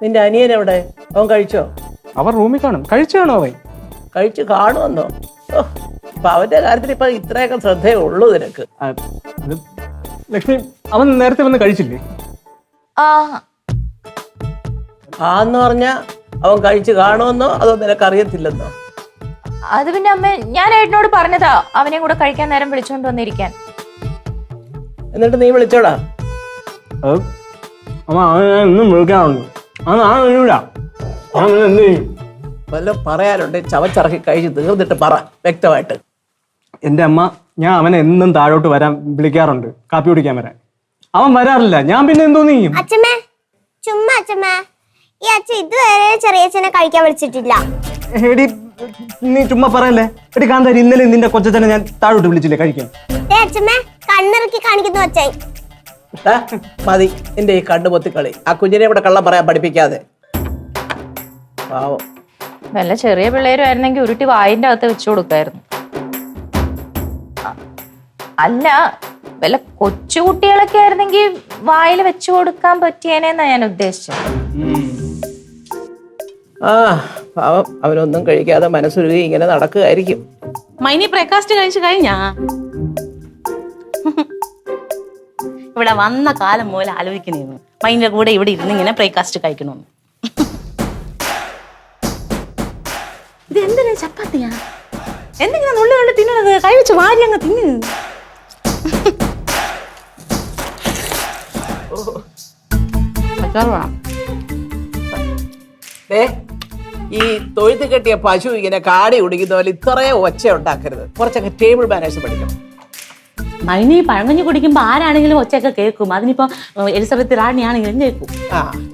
നിന്റെ അനിയൻ എവിടെ? അവൻ കഴിച്ചോ? അവൻ റൂമിൽ കാണും. കഴിച്ചു കാണോ അവൻ? കഴിച്ചു കാണുമെന്നോ? അപ്പൊ അവന്റെ കാര്യത്തിൽ ഇപ്പൊ ഇത്രയൊക്കെ ശ്രദ്ധയേ ഉള്ളൂ നിനക്ക്. ലക്ഷ്മി, അവൻ നേരത്തെ വന്ന് കഴിച്ചില്ലേ? ആന്ന് പറഞ്ഞ അവൻ കഴിച്ചു കാണുമെന്നോ അതോ നിനക്കറിയത്തില്ലെന്നോ? അത് പിന്നെ അമ്മ, ഞാൻ ഏട്ടനോട് പറഞ്ഞതാ അവനെ കൂടെ കഴിക്കാൻ നേരം വിളിച്ചോണ്ട് വന്നിരിക്കാൻ. എന്നിട്ട് നീ വിളിച്ചോടാ? അവനും വിളിക്കാറുണ്ട്. വല്ല പറയാനുണ്ട് ചവച്ചിറക്കി കഴിച്ച് തീർന്നിട്ട് പറ വ്യക്തമായിട്ട്. എന്റെ അമ്മ, ഞാൻ അവനെ എന്നും താഴോട്ട് വരാൻ വിളിക്കാറുണ്ട്, കാപ്പി കുടിക്കാൻ വരാൻ. അവൻ വരാറില്ല. ഞാൻ പിന്നെ എന്തോ ചെയ്യും? അച്ഛമ്മേ, ചുമ്മാ അച്ഛമ്മേ, ഈ അച്ഛൻ ഇതുവരെ ചെറിയച്ഛനെ കഴിക്കാൻ വിളിച്ചിട്ടില്ല. എടി, നീ ചുമ്മാ പറയല്ലേ. എടി കാന്താരി, ഇന്നലെ നിന്റെ കൊച്ചച്ഛനെ ഞാൻ താഴോട്ട് വിളിച്ചില്ലേ കഴിക്കാൻ? അച്ഛമ്മേ, കണ്ണിറക്കി കാണിക്കുന്നു അച്ഛൻ. മതി നിന്റെ ഈ കണ്ണു പൊത്തിക്കളി. ആ കുഞ്ഞിനെ ഇവിടെ കള്ളം പറയാൻ പഠിപ്പിക്കാതെ. പാവം. വല്ല ചെറിയ പിള്ളേരുമായിരുന്നെങ്കിൽ ഉരുട്ടി വായിന്റെ അകത്ത് വെച്ചു കൊടുക്കായിരുന്നു. അല്ല, വല്ല കൊച്ചുകുട്ടികളൊക്കെ ആയിരുന്നെങ്കിൽ വായിൽ വെച്ചു കൊടുക്കാൻ പറ്റിയേനെന്നാ ഞാൻ ഉദ്ദേശിച്ചത്. പാവം, അവനൊന്നും കഴിക്കാതെ മനസ്സുരുകി ഇങ്ങനെ നടക്കുകയായിരിക്കും. മൈനി ബ്രേക്ക്ഫാസ്റ്റ് കഴിച്ചു കഴിഞ്ഞാ? ഇവിടെ വന്ന കാലം പോലെ ആലോചിക്കണേന്ന് മൈനിന്റെ കൂടെ ഇവിടെ ഇരുന്ന് ഇങ്ങനെ ബ്രേക്ക്ഫാസ്റ്റ് കഴിക്കണമെന്ന്. ഇത് എന്തിനാ ചപ്പാത്തിയാ? എന്തെങ്കിലും നുള്ളി തിന്നണത്? കഴിച്ച് വാരി അങ്ങ് തിന്ന്. ഈ തൊഴുത്ത് കെട്ടിയ പശു ഇങ്ങനെ കാടി കുടിക്കുന്ന പോലെ ഇത്രയും ഒച്ച ഉണ്ടാക്കരുത്. കുറച്ചൊക്കെ ടേബിൾ മാനേഴ്സ് പഠിക്കണം. മൈനി പഴങ്കഞ്ഞി കുടിക്കുമ്പോ ആരാണെങ്കിലും ഒച്ചയൊക്കെ കേൾക്കും. അതിനിപ്പോ എലിസബത്ത് റാണിയാണെങ്കിലും കേൾക്കും.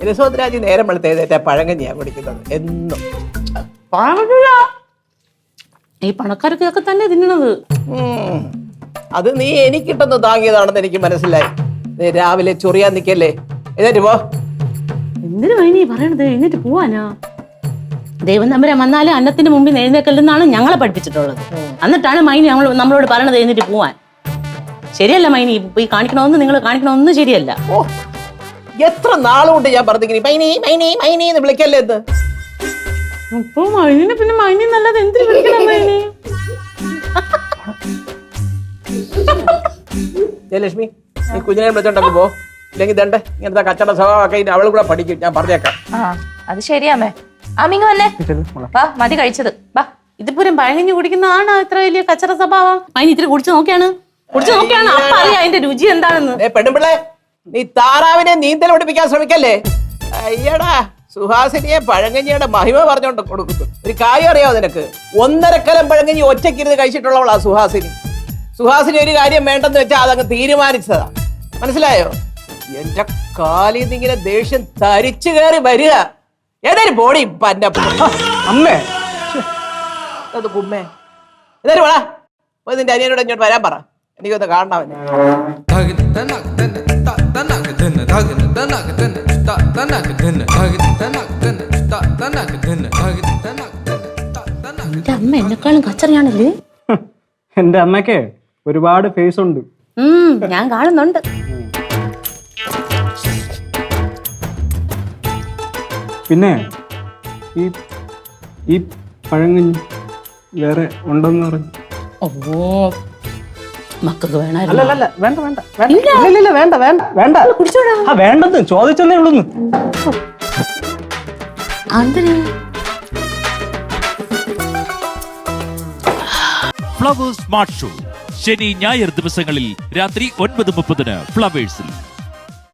എലിസബത്ത് രാജി നേരം വെളുത്തേറ്റ പഴങ്കഞ്ഞിയാ കുടിക്കുന്നത് എന്നും. ഈ പണക്കാർക്കൊക്കെ തന്നെ തിന്നണത്. അത് നീ എനിക്കിട്ടൊന്ന് താങ്ങിയതാണെന്ന് എനിക്ക് മനസ്സിലായി. രാവിലെ ചൊറിയാൻ നിക്കല്ലേ, എഴുന്നേറ്റ് പോ. എന്തിനു മൈനി പറയണത്? എന്നിട്ട് പോവാനാ? ദൈവം തമ്പുരാൻ വന്നാലും അന്നത്തിന് മുമ്പിൽ എഴുന്നേക്കല്ലെന്നാണ് ഞങ്ങളെ പഠിപ്പിച്ചിട്ടുള്ളത്. എന്നിട്ടാണ് മൈനി നമ്മളോട് പറയണത് എഴുന്നേറ്റ് പോവാൻ. ശരിയല്ല മൈനി, ഈ കാണിക്കണമെന്ന് നിങ്ങൾ കാണിക്കണമെന്ന് ശരിയല്ല. എത്ര നാളുകൊണ്ട് ഞാൻ പറഞ്ഞിങ്ങനെ മൈനി മൈനി മൈനി എന്ന് വിളിക്കല്ലേ എന്ന്. അപ്പൊ മൈനിനെ പിന്നെ മൈനി നല്ലത് എന്തിനു വിളിക്കണം മൈനി? ജയലക്ഷ്മി, നീ കുഞ്ഞിനെ വിളിച്ചോണ്ടൊക്കെ പോ. ഇല്ലെങ്കിൽ ദണ്ടെ ഇങ്ങനത്തെ കച്ചട സ്വഭാവമൊക്കെ അവൾ കൂടെ പഠിക്കും. ഞാൻ പറഞ്ഞേക്കാം. അത് ശരിയാമേ. അമ്മിങ് വന്നേ, വാ, മതി കഴിച്ചത്. വാ. ഇതിപ്പൂരം പഴങ്ങഞ്ഞി കുടിക്കുന്നതാണോ ഇത്ര വലിയ കച്ചറ സ്വഭാവം? മൈനി ഇത്തിരി കുടിച്ചു നോക്കിയാണ് അപ്പൊ അറിയാം അതിന്റെ രുചി എന്താണെന്ന്. പെണ്ണുപിള്ളേ, നീ താറാവിനെ നീന്തൽ പഠിപ്പിക്കാൻ ശ്രമിക്കല്ലേ. അയ്യടാ, സുഹാസിനിയെ പഴങ്കഞ്ഞിയുടെ മഹിമ പറഞ്ഞോണ്ട് കൊടുക്കുന്നു. ഒരു കാര്യം അറിയാവോ നിനക്ക്? 1.5 കലം പഴങ്കഞ്ഞി ഒറ്റയ്ക്കിരുന്ന് കഴിച്ചിട്ടുള്ളവളാ സുഹാസിനി. സുഹാസിനി ഒരു കാര്യം വേണ്ടെന്ന് വെച്ചാൽ അതങ്ങ് തീരുമാനിച്ചതാ. മനസ്സിലായോ? എന്റെ കാലിൽ നിന്ന് ഇങ്ങനെ ദേഷ്യം തരിച്ചു കയറി വരിക. ഏതായാലും ബോഡി അമ്മേ, അത് കുമ്മേ. ഏതായാലും വേടാ, പോയി നിന്റെ അനിയനോട് ഇങ്ങോട്ട് വരാൻ പറ. എനിക്കൊന്ന് കാണണം അവനെ. അമ്മ എന്നെക്കാളും കച്ചറിയാണല്ലേ. എന്റെ അമ്മയ്ക്ക് ഒരുപാട് ഫേസ് ഉണ്ട്. ഞാൻ കാണുന്നുണ്ട്. പിന്നെ ഈ പഴങ്കഞ്ഞി വേറെ ഉണ്ടെന്ന് പറഞ്ഞു. ഓ, മക്കൾക്ക് വേണമല്ലോ. അല്ലല്ല, വേണ്ട വേണ്ട വേണ്ട വേണ്ട വേണ്ട കുടിച്ചോടാ. വേണ്ടെന്ന് ചോദിച്ചെന്നേ ഉള്ളൂന്ന്. ഫ്ലവേഴ്സ് സ്മാർട്ട് ഷോ ശനി ഞായർ ദിവസങ്ങളിൽ രാത്രി 9:30 ഫ്ലവേഴ്സിൽ.